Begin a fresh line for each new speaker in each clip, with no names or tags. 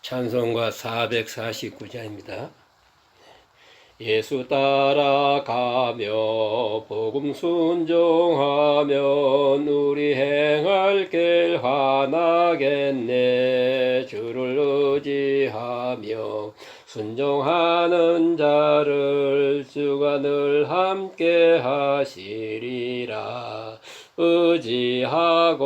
찬송가 449자입니다. 예수 따라가며 복음 순종하면 우리 행할 길 환하겠네. 주를 의지하며 순종하는 자를 주가 늘 함께 하시리라. 의지하고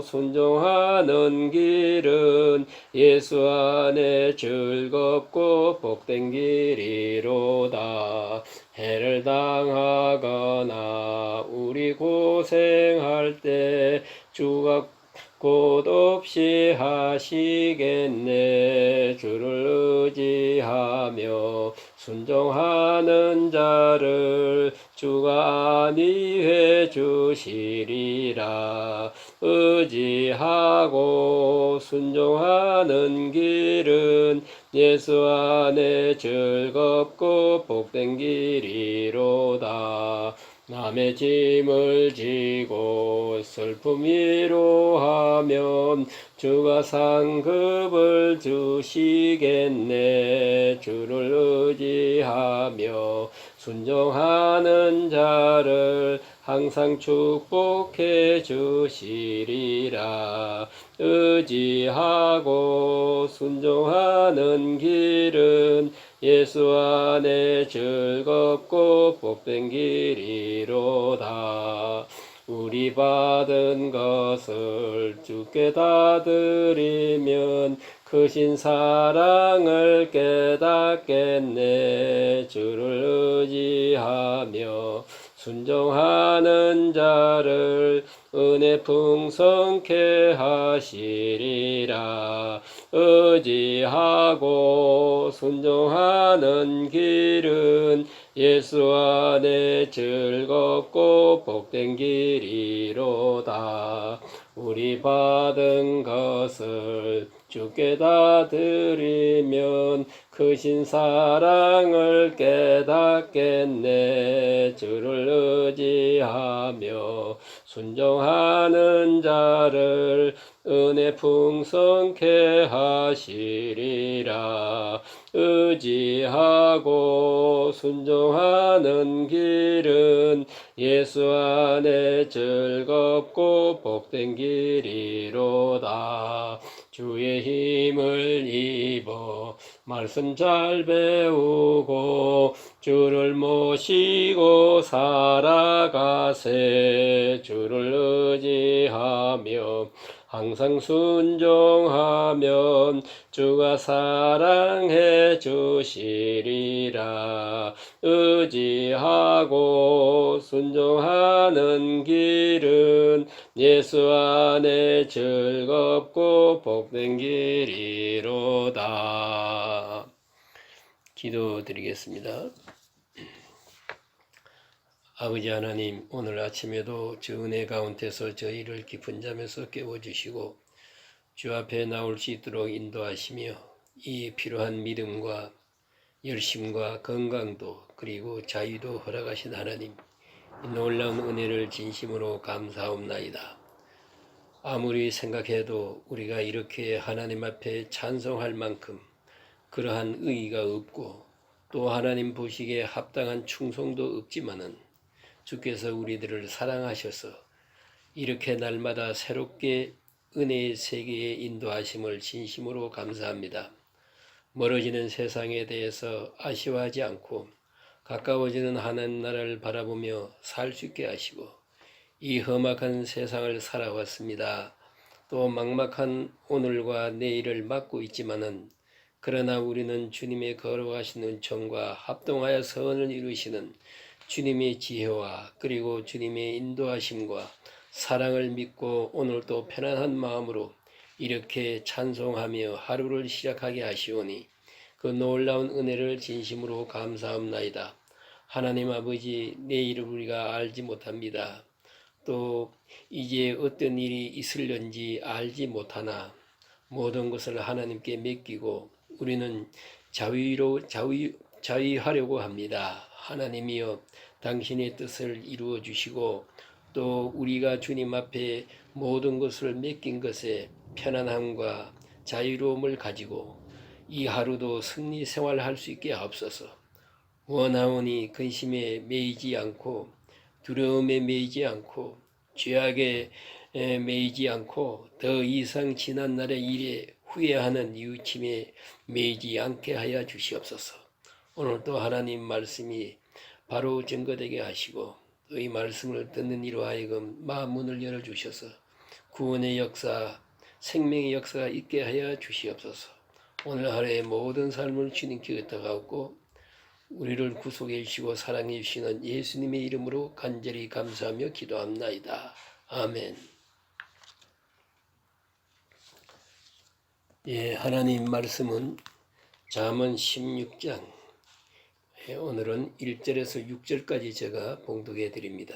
순종하는 길은 예수 안에 즐겁고 복된 길이로다. 해를 당하거나 우리 고생할 때 주가 곧 없이 하시겠네. 주를 의지하며 순종하는 자를 주가 안위해 주시리라. 의지하고 순종하는 길은 예수 안에 즐겁고 복된 길이로다. 남의 짐을 지고 슬픔 위로하면 주가 상급을 주시겠네. 주를 의지하며 순종하는 자를 항상 축복해 주시리라. 의지하고 순종하는 길은 예수 안에 즐겁고 복된 길이로다. 우리 받은 것을 주께 다 드리면 크신 사랑을 깨닫겠네. 주를 의지하며 순종하는 자를 은혜 풍성케 하시리라. 의지하고 순종하는 길은 예수 안에 즐겁고 복된 길이로다. 우리 받은 것을 주께 다 드리면 크신 사랑을 깨닫겠네. 주를 의지하며 순종하는 자를 은혜 풍성케 하시리라. 의지하고 순종하는 길은 예수 안에 즐겁고 복된 길이로다. 주의 힘을 입어 말씀 잘 배우고 주를 모시고 살아가세. 주를 의지하며 항상 순종하면 주가 사랑해 주시리라. 의지하고 순종하는 길은 예수 안에 즐겁고 복된 길이로다. 기도드리겠습니다. 아버지 하나님, 오늘 아침에도 주 은혜 가운데서 저희를 깊은 잠에서 깨워주시고 주 앞에 나올 수 있도록 인도하시며 이 필요한 믿음과 열심과 건강도 그리고 자유도 허락하신 하나님, 이 놀라운 은혜를 진심으로 감사옵나이다. 아무리 생각해도 우리가 이렇게 하나님 앞에 찬송할 만큼 그러한 의의가 없고 또 하나님 보시기에 합당한 충성도 없지만은 주께서 우리들을 사랑하셔서 이렇게 날마다 새롭게 은혜의 세계에 인도하심을 진심으로 감사합니다. 멀어지는 세상에 대해서 아쉬워하지 않고 가까워지는 하나님 나라를 바라보며 살 수 있게 하시고 이 험악한 세상을 살아왔습니다. 또 막막한 오늘과 내일을 맞고 있지만은 그러나 우리는 주님의 거룩하신 은총과 합동하여 선을 이루시는 주님의 지혜와 그리고 주님의 인도하심과 사랑을 믿고 오늘도 편안한 마음으로 이렇게 찬송하며 하루를 시작하게 하시오니 그 놀라운 은혜를 진심으로 감사합나이다. 하나님 아버지, 내일을 우리가 알지 못합니다. 또 이제 어떤 일이 있을런지 알지 못하나 모든 것을 하나님께 맡기고 우리는 자위하려고 합니다. 하나님이여, 당신의 뜻을 이루어 주시고 또 우리가 주님 앞에 모든 것을 맡긴 것에 편안함과 자유로움을 가지고 이 하루도 승리 생활할 수 있게 하옵소서. 원하오니 근심에 매이지 않고 두려움에 매이지 않고 죄악에 매이지 않고 더 이상 지난날의 일에 후회하는 뉘우침에 매이지 않게 하여 주시옵소서. 오늘도 하나님 말씀이 바로 증거되게 하시고 또 이 말씀을 듣는 이로 하여금 마음 문을 열어주셔서 구원의 역사, 생명의 역사가 있게 하여 주시옵소서. 오늘 하루의 모든 삶을 주님께 의탁하고 우리를 구속해 주시고 사랑해 주시는 예수님의 이름으로 간절히 감사하며 기도합나이다. 아멘. 예, 하나님 말씀은 잠언 16장 오늘은 1절에서 6절까지 제가 봉독해 드립니다.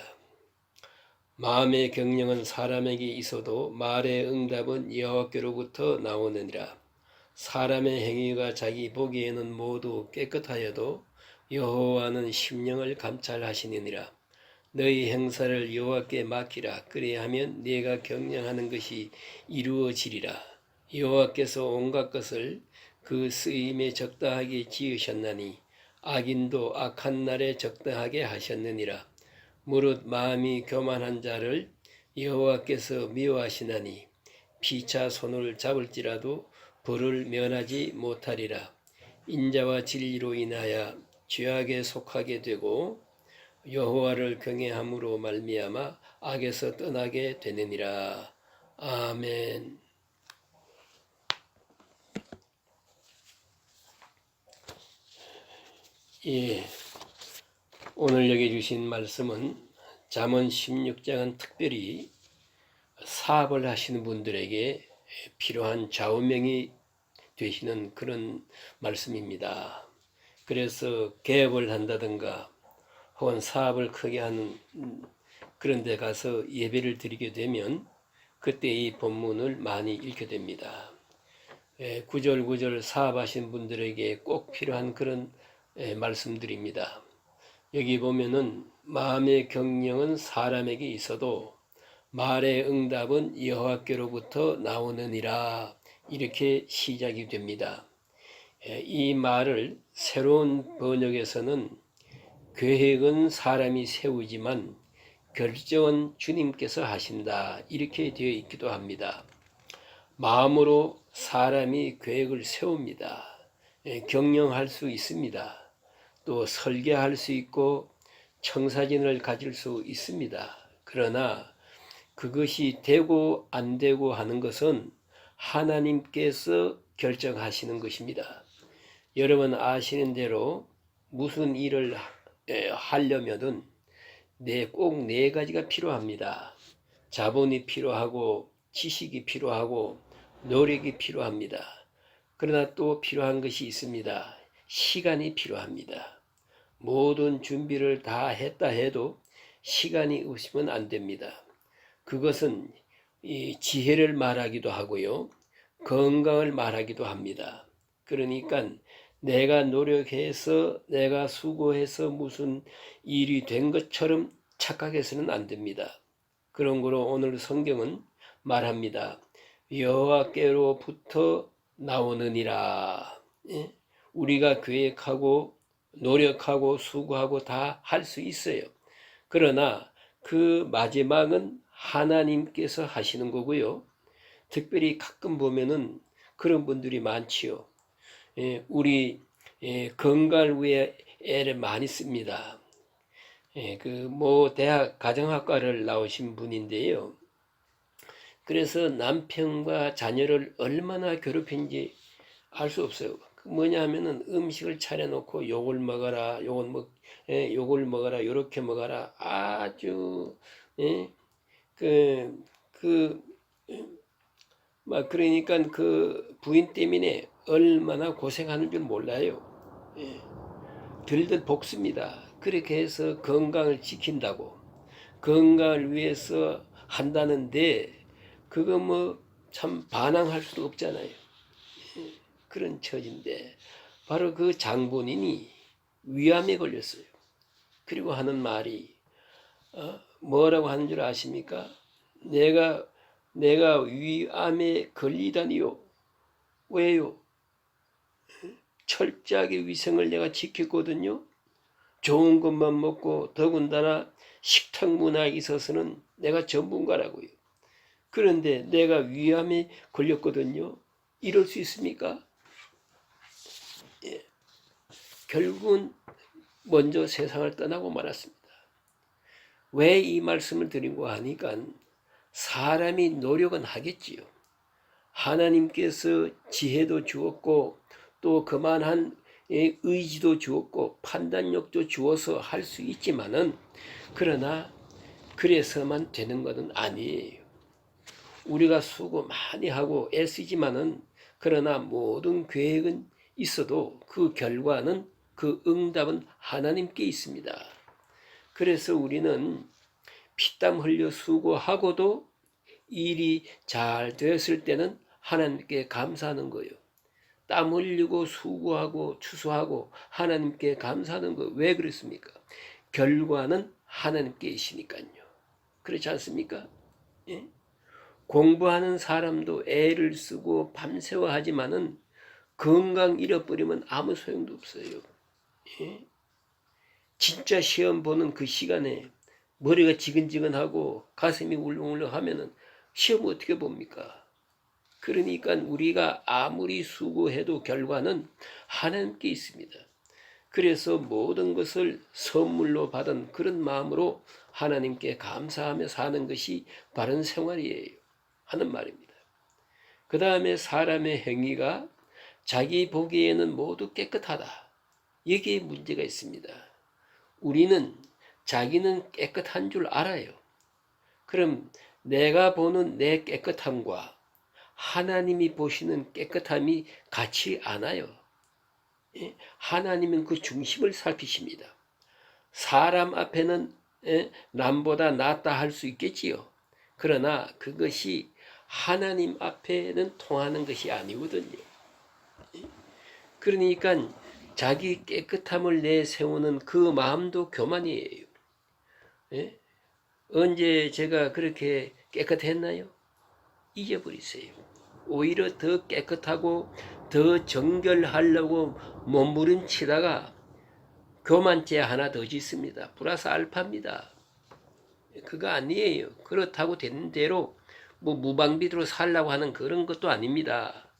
마음의 경영은 사람에게 있어도 말의 응답은 여호와께로부터 나오느니라. 사람의 행위가 자기 보기에는 모두 깨끗하여도 여호와는 심령을 감찰하시느니라. 너희 행사를 여호와께 맡기라. 그리하면 네가 경영하는 것이 이루어지리라. 여호와께서 온갖 것을 그 쓰임에 적당하게 지으셨나니 악인도 악한 날에 적당하게 하셨느니라. 무릇 마음이 교만한 자를 여호와께서 미워하시나니 피차 손을 잡을지라도 벌을 면하지 못하리라. 인자와 진리로 인하여 죄악에 속하게 되고 여호와를 경외함으로 말미암아 악에서 떠나게 되느니라. 아멘. 예, 오늘 여기 주신 말씀은 잠언 16장은 특별히 사업을 하시는 분들에게 필요한 좌우명이 되시는 그런 말씀입니다. 그래서 개업을 한다든가 혹은 사업을 크게 하는 그런 데 가서 예배를 드리게 되면 그때 이 본문을 많이 읽게 됩니다. 구절구절 사업하시는 분들에게 꼭 필요한 그런 말씀드립니다. 여기 보면은 마음의 경영은 사람에게 있어도 말의 응답은 여호와께로부터 나오느니라 이렇게 시작이 됩니다. 이 말을 새로운 번역에서는 계획은 사람이 세우지만 결정은 주님께서 하신다 이렇게 되어 있기도 합니다. 마음으로 사람이 계획을 세웁니다. 경영할 수 있습니다. 또 설계할 수 있고 청사진을 가질 수 있습니다. 그러나 그것이 되고 안 되고 하는 것은 하나님께서 결정하시는 것입니다. 여러분 아시는 대로 무슨 일을 하려면은 꼭 네 가지가 필요합니다. 자본이 필요하고 지식이 필요하고 노력이 필요합니다. 그러나 또 필요한 것이 있습니다. 시간이 필요합니다. 모든 준비를 다 했다 해도 시간이 없으면 안 됩니다. 그것은 이 지혜를 말하기도 하고요. 건강을 말하기도 합니다. 그러니까 내가 노력해서 내가 수고해서 무슨 일이 된 것처럼 착각해서는 안 됩니다. 그런 거로 오늘 성경은 말합니다. 여호와께로부터 나오느니라. 우리가 계획하고 노력하고 수고하고 다 할 수 있어요. 그러나 그 마지막은 하나님께서 하시는 거고요. 특별히 가끔 보면은 그런 분들이 많지요. 우리 건강을 위해 애를 많이 씁니다. 대학 가정학과를 나오신 분인데요. 그래서 남편과 자녀를 얼마나 괴롭힌지 알 수 없어요. 뭐냐 하면은 음식을 차려놓고 요걸 먹어라, 요걸 먹어라, 요렇게 먹어라. 아주, 그러니까 그 부인 때문에 얼마나 고생하는 줄 몰라요. 들들 볶습니다. 그렇게 해서 건강을 지킨다고. 건강을 위해서 한다는데, 그거 참 반항할 수도 없잖아요. 그런 처지인데 바로 그 장본인이 위암에 걸렸어요. 그리고 하는 말이 뭐라고 하는 줄 아십니까? 내가 위암에 걸리다니요. 왜요? 철저하게 위생을 내가 지켰거든요. 좋은 것만 먹고 더군다나 식탁 문화에 있어서는 내가 전문가라고요. 그런데 내가 위암에 걸렸거든요. 이럴 수 있습니까? 예. 결국은 먼저 세상을 떠나고 말았습니다. 왜 이 말씀을 드리고 하니까 사람이 노력은 하겠지요. 하나님께서 지혜도 주었고 또 그만한 의지도 주었고 판단력도 주어서 할 수 있지만은 그러나 그래서만 되는 것은 아니에요. 우리가 수고 많이 하고 애쓰지만은 그러나 모든 계획은 있어도 그 결과는 그 응답은 하나님께 있습니다. 그래서 우리는 피땀 흘려 수고하고도 일이 잘 되었을 때는 하나님께 감사하는 거예요. 땀 흘리고 수고하고 추수하고 하나님께 감사하는 거 왜 그렇습니까? 결과는 하나님께 계시니까요. 그렇지 않습니까? 예? 공부하는 사람도 애를 쓰고 밤새워 하지만은 건강 잃어버리면 아무 소용도 없어요. 예? 진짜 시험 보는 그 시간에 머리가 지근지근하고 가슴이 울렁울렁 하면은 시험 어떻게 봅니까? 그러니까 우리가 아무리 수고해도 결과는 하나님께 있습니다. 그래서 모든 것을 선물로 받은 그런 마음으로 하나님께 감사하며 사는 것이 바른 생활이에요. 하는 말입니다. 그 다음에 사람의 행위가 자기 보기에는 모두 깨끗하다. 여기에 문제가 있습니다. 우리는 자기는 깨끗한 줄 알아요. 그럼 내가 보는 내 깨끗함과 하나님이 보시는 깨끗함이 같지 않아요. 하나님은 그 중심을 살피십니다. 사람 앞에는 남보다 낫다 할 수 있겠지요. 그러나 그것이 하나님 앞에는 통하는 것이 아니거든요. 그러니까 자기 깨끗함을 내세우는 그 마음도 교만이에요. 언제 제가 그렇게 깨끗했나요? 잊어버리세요. 오히려 더 깨끗하고 더 정결하려고 몸부림치다가 교만죄 하나 더 짓습니다. 플러스 알파입니다. 그거 아니에요. 그렇다고 되는 대로 뭐 무방비로 살라고 하는 그런 것도 아닙니다.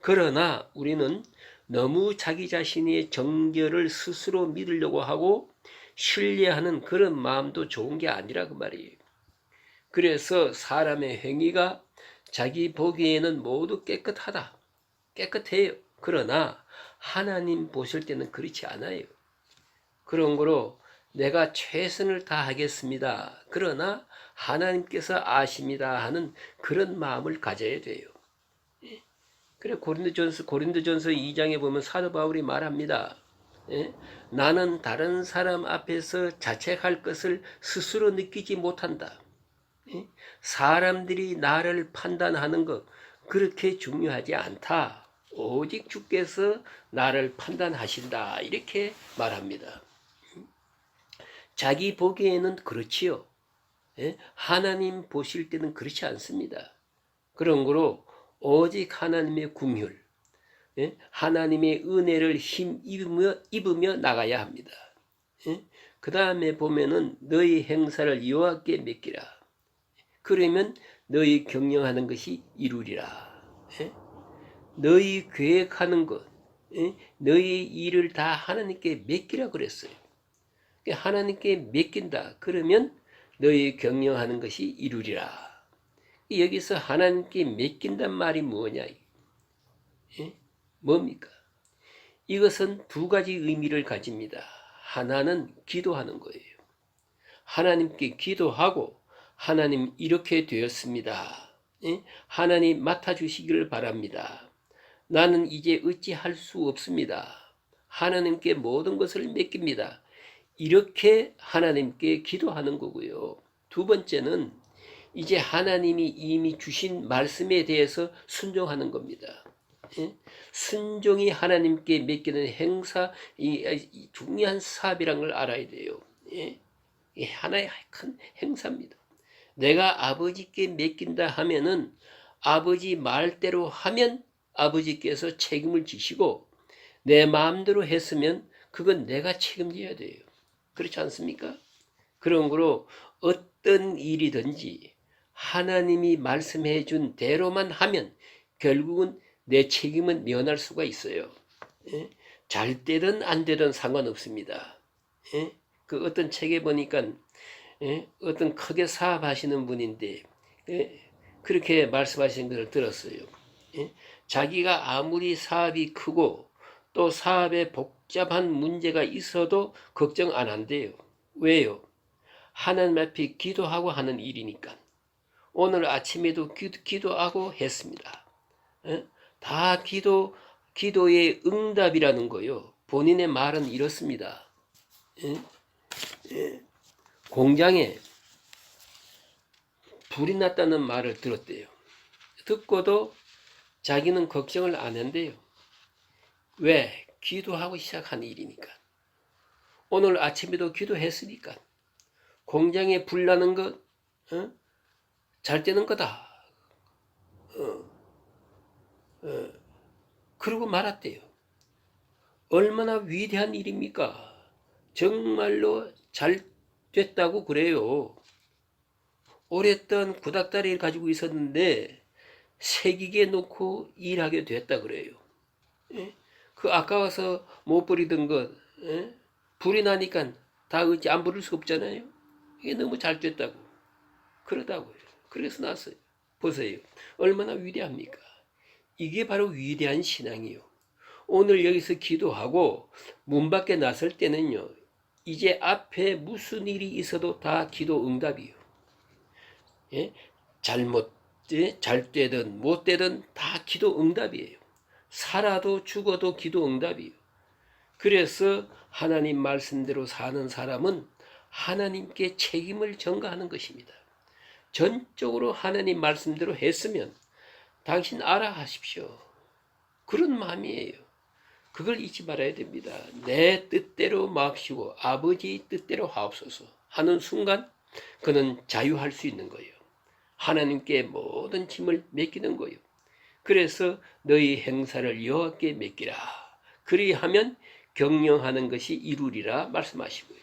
그러나 우리는 너무 자기 자신의 정결을 스스로 믿으려고 하고 신뢰하는 그런 마음도 좋은 게 아니라 그 말이에요. 그래서 사람의 행위가 자기 보기에는 모두 깨끗하다. 깨끗해요. 그러나 하나님 보실 때는 그렇지 않아요. 그런 거로 내가 최선을 다하겠습니다. 그러나 하나님께서 아십니다 하는 그런 마음을 가져야 돼요. 그래 고린도전서 2장에 보면 사도 바울이 말합니다. 나는 다른 사람 앞에서 자책할 것을 스스로 느끼지 못한다. 사람들이 나를 판단하는 것 그렇게 중요하지 않다. 오직 주께서 나를 판단하신다. 이렇게 말합니다. 자기 보기에는 그렇지요. 하나님 보실 때는 그렇지 않습니다. 그런 거로 오직 하나님의 긍휼, 하나님의 은혜를 입으며 나가야 합니다. 그 다음에 보면은 너희 행사를 여호와께 맡기라. 그러면 너희 경영하는 것이 이루리라. 너희 계획하는 것, 너희 일을 다 하나님께 맡기라 그랬어요. 하나님께 맡긴다. 그러면 너희 경영하는 것이 이루리라. 여기서 하나님께 맡긴단 말이 뭐냐? 뭡니까? 이것은 두 가지 의미를 가집니다. 하나는 기도하는 거예요. 하나님께 기도하고 하나님 이렇게 되었습니다. 하나님 맡아주시기를 바랍니다. 나는 이제 어찌할 수 없습니다. 하나님께 모든 것을 맡깁니다. 이렇게 하나님께 기도하는 거고요. 두 번째는 이제 하나님이 이미 주신 말씀에 대해서 순종하는 겁니다. 순종이 하나님께 맡기는 행사, 이 중요한 사업이라는 걸 알아야 돼요. 하나의 큰 행사입니다. 내가 아버지께 맡긴다 하면은 아버지 말대로 하면 아버지께서 책임을 지시고 내 마음대로 했으면 그건 내가 책임져야 돼요. 그렇지 않습니까? 그런 거로 어떤 일이든지 하나님이 말씀해 준 대로만 하면 결국은 내 책임은 면할 수가 있어요. 예? 잘 되든 안 되든 상관없습니다. 예? 그 어떤 책에 보니까 어떤 크게 사업하시는 분인데 그렇게 말씀하시는 것을 들었어요. 자기가 아무리 사업이 크고 또 사업에 복잡한 문제가 있어도 걱정 안 한대요. 왜요? 하나님 앞에 기도하고 하는 일이니까. 오늘 아침에도 기도하고 했습니다. 다 기도의 응답이라는 거요. 본인의 말은 이렇습니다. 공장에 불이 났다는 말을 들었대요. 듣고도 자기는 걱정을 안 한대요. 왜? 기도하고 시작한 일이니까. 오늘 아침에도 기도했으니까. 공장에 불 나는 것, 잘 되는 거다. 그러고 말았대요. 얼마나 위대한 일입니까? 정말로 잘 됐다고 그래요. 오랫동안 구닥다리를 가지고 있었는데 새기게 놓고 일하게 됐다 그래요. 그 아까워서 못 버리던 것 불이 나니까 다 어찌 안 버릴 수 없잖아요. 이게 너무 잘 됐다고 그러다고요. 그래서 났어요. 보세요. 얼마나 위대합니까? 이게 바로 위대한 신앙이요. 오늘 여기서 기도하고 문 밖에 나설 때는요. 이제 앞에 무슨 일이 있어도 다 기도 응답이요. 예? 잘 되든 못 되든 다 기도 응답이에요. 살아도 죽어도 기도 응답이에요. 그래서 하나님 말씀대로 사는 사람은 하나님께 책임을 전가하는 것입니다. 전적으로 하나님 말씀대로 했으면 당신 알아 하십시오. 그런 마음이에요. 그걸 잊지 말아야 됩니다. 내 뜻대로 마옵시고 아버지 뜻대로 하옵소서 하는 순간 그는 자유할 수 있는 거예요. 하나님께 모든 짐을 맡기는 거예요. 그래서 너희 행사를 여호와께 맡기라. 그리하면 경영하는 것이 이루리라 말씀하시고요.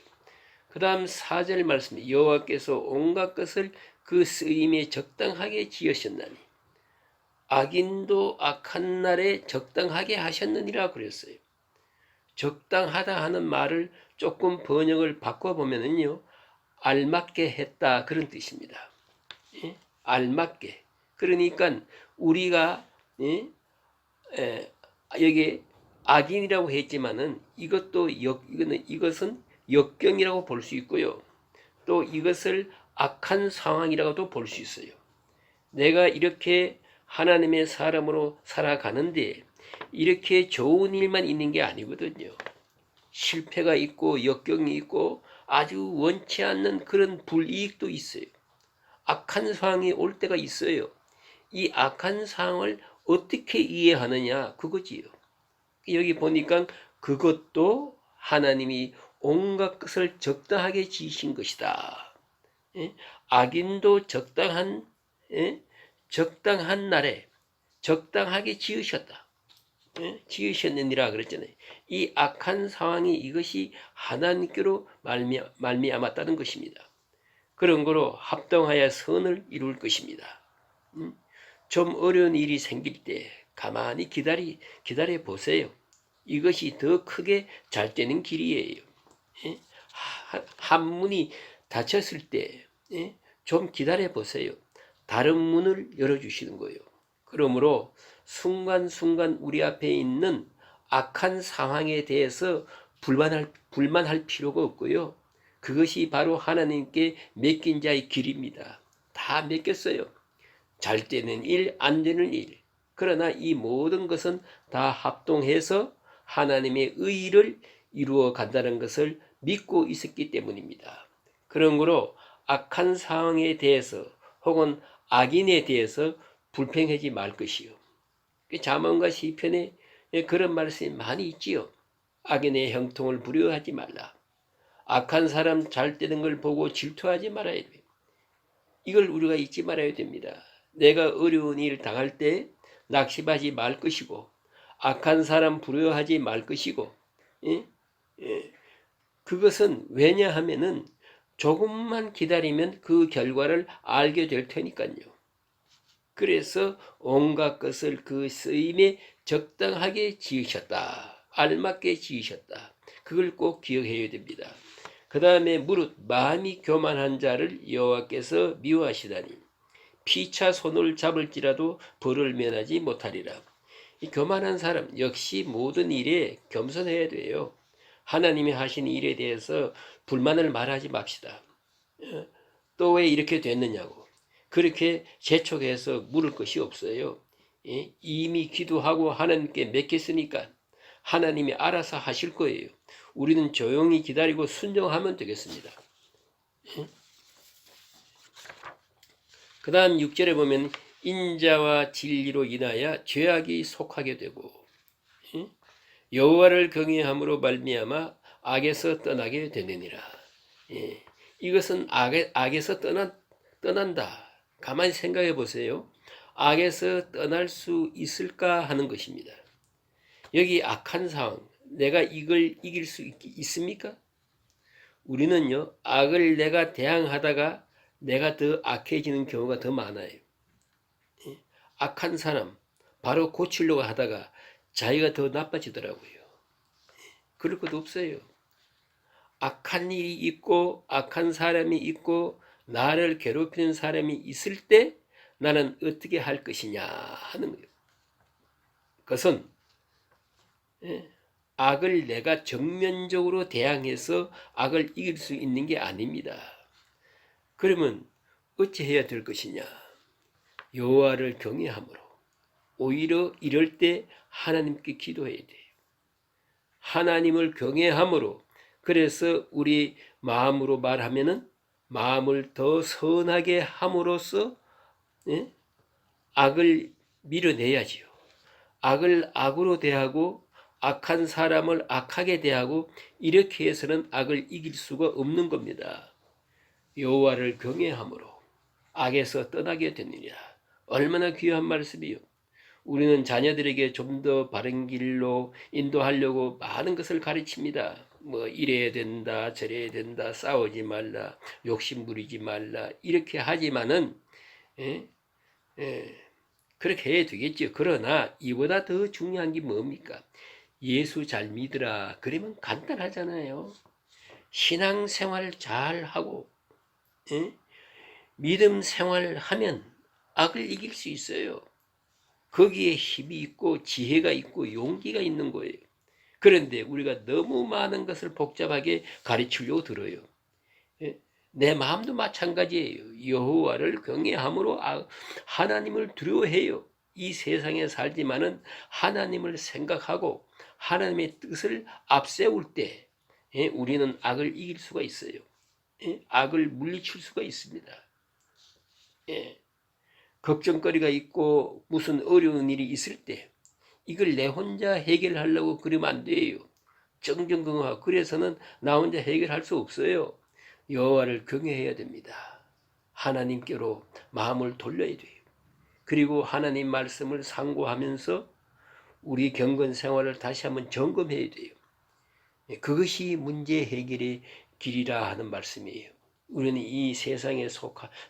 그 다음 4절 말씀에 여호와께서 온갖 것을 그 쓰임에 적당하게 지으셨나니 악인도 악한 날에 적당하게 하셨느니라 그랬어요. 적당하다 하는 말을 조금 번역을 바꿔보면요. 알맞게 했다 그런 뜻입니다. 알맞게. 그러니까 우리가 여기 악인이라고 했지만은 이것은 역경이라고 볼 수 있고요. 또 이것을 악한 상황이라고도 볼 수 있어요. 내가 이렇게 하나님의 사람으로 살아가는데 이렇게 좋은 일만 있는 게 아니거든요. 실패가 있고 역경이 있고 아주 원치 않는 그런 불이익도 있어요. 악한 상황이 올 때가 있어요. 이 악한 상황을 어떻게 이해하느냐 그거지요. 여기 보니까 그것도 하나님이 온갖 것을 적당하게 지으신 것이다. 악인도 적당한 날에 적당하게 지으셨다. 지으셨느니라 그랬잖아요. 이 악한 상황이 이것이 하나님께로 말미암았다는 것입니다. 그런 거로 합동하여 선을 이룰 것입니다. 좀 어려운 일이 생길 때 가만히 기다려 보세요. 이것이 더 크게 잘 되는 길이에요. 한 문이 닫혔을 때 좀 기다려 보세요. 다른 문을 열어주시는 거예요. 그러므로 순간순간 우리 앞에 있는 악한 상황에 대해서 불만할 필요가 없고요. 그것이 바로 하나님께 맡긴 자의 길입니다. 다 맡겼어요. 잘 되는 일, 안 되는 일. 그러나 이 모든 것은 다 합동해서 하나님의 의를 이루어 간다는 것을 믿고 있었기 때문입니다. 그런 거로 악한 상황에 대해서 혹은 악인에 대해서 불평하지 말 것이요. 잠언과 시편에 그런 말씀이 많이 있지요. 악인의 형통을 부려하지 말라. 악한 사람 잘 되는 걸 보고 질투하지 말아야 돼요. 이걸 우리가 잊지 말아야 됩니다. 내가 어려운 일 당할 때 낙심하지 말 것이고 악한 사람 부러워하지 말 것이고 예? 예. 그것은 왜냐하면은 조금만 기다리면 그 결과를 알게 될 테니까요. 그래서 온갖 것을 그 쓰임에 적당하게 지으셨다. 알맞게 지으셨다. 그걸 꼭 기억해야 됩니다. 그 다음에 무릇 마음이 교만한 자를 여호와께서 미워하시다니 피차 손을 잡을지라도 벌을 면하지 못하리라. 이 교만한 사람 역시 모든 일에 겸손해야 돼요. 하나님이 하신 일에 대해서 불만을 말하지 맙시다. 또 왜 이렇게 됐느냐고 그렇게 재촉해서 물을 것이 없어요. 이미 기도하고 하나님께 맡겼으니까 하나님이 알아서 하실 거예요. 우리는 조용히 기다리고 순종하면 되겠습니다. 그 다음 6절에 보면 인자와 진리로 인하여 죄악이 속하게 되고 여호와를 경외함으로 말미암아 악에서 떠나게 되느니라. 이것은 악에서 떠난다. 가만히 생각해 보세요. 악에서 떠날 수 있을까 하는 것입니다. 여기 악한 상황, 내가 이걸 이길 수 있습니까? 우리는요, 악을 내가 대항하다가 내가 더 악해지는 경우가 더 많아요. 악한 사람, 바로 고치려고 하다가 자기가 더 나빠지더라고요. 그럴 것도 없어요. 악한 일이 있고 악한 사람이 있고 나를 괴롭히는 사람이 있을 때 나는 어떻게 할 것이냐 하는 거예요. 그것은 악을 내가 정면적으로 대항해서 악을 이길 수 있는 게 아닙니다. 그러면 어찌 해야 될 것이냐? 여호와를 경외함으로 오히려 이럴 때 하나님께 기도해야 돼요. 하나님을 경외함으로 그래서 우리 마음으로 말하면은 마음을 더 선하게 함으로써 악을 밀어내야지요. 악을 악으로 대하고 악한 사람을 악하게 대하고 이렇게 해서는 악을 이길 수가 없는 겁니다. 여호와를 경외함으로 악에서 떠나게 되느니라. 얼마나 귀한 말씀이요. 우리는 자녀들에게 좀 더 바른 길로 인도하려고 많은 것을 가르칩니다. 뭐 이래야 된다, 저래야 된다, 싸우지 말라, 욕심 부리지 말라 이렇게 하지만은 그렇게 해야 되겠죠. 그러나 이보다 더 중요한 게 뭡니까? 예수 잘 믿으라. 그러면 간단하잖아요. 신앙생활 잘 하고 믿음 생활하면 악을 이길 수 있어요. 거기에 힘이 있고 지혜가 있고 용기가 있는 거예요. 그런데 우리가 너무 많은 것을 복잡하게 가르치려고 들어요. 내 마음도 마찬가지예요. 여호와를 경외함으로 하나님을 두려워해요. 이 세상에 살지만은 하나님을 생각하고 하나님의 뜻을 앞세울 때 우리는 악을 이길 수가 있어요. 악을 물리칠 수가 있습니다. 걱정거리가 있고 무슨 어려운 일이 있을 때 이걸 내 혼자 해결하려고 그러면 안 돼요. 정정긍긍하고 그래서는 나 혼자 해결할 수 없어요. 여호와를 경외해야 됩니다. 하나님께로 마음을 돌려야 돼요. 그리고 하나님 말씀을 상고하면서 우리 경건 생활을 다시 한번 점검해야 돼요. 그것이 문제 해결의 길이라 하는 말씀이에요. 우리는 이 세상에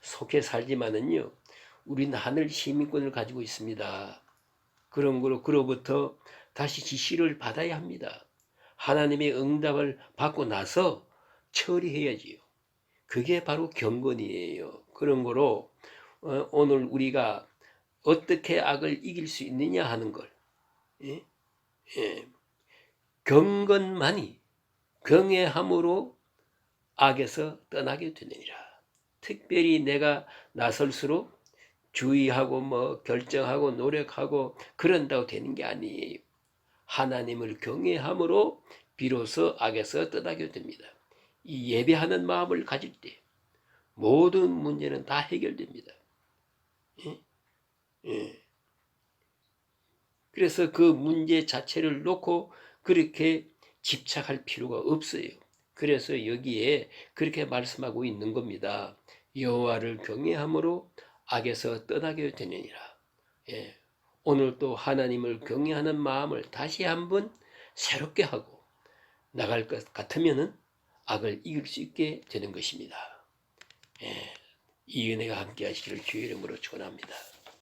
속해 살지만은요. 우리는 하늘 시민권을 가지고 있습니다. 그런 거로 그로부터 다시 지시를 받아야 합니다. 하나님의 응답을 받고 나서 처리해야지요. 그게 바로 경건이에요. 그런 거로 오늘 우리가 어떻게 악을 이길 수 있느냐 하는 걸 경건만이 경외함으로 악에서 떠나게 되느니라. 특별히 내가 나설수록 주의하고 뭐 결정하고 노력하고 그런다고 되는 게 아니에요. 하나님을 경외함으로 비로소 악에서 떠나게 됩니다. 이 예배하는 마음을 가질 때 모든 문제는 다 해결됩니다. 그래서 그 문제 자체를 놓고 그렇게 집착할 필요가 없어요. 그래서 여기에 그렇게 말씀하고 있는 겁니다. 여호와를 경외함으로 악에서 떠나게 되느니라. 오늘 또 하나님을 경외하는 마음을 다시 한번 새롭게 하고 나갈 것 같으면은 악을 이길 수 있게 되는 것입니다. 이 은혜가 함께 하시기를 주의 이름으로 축원합니다.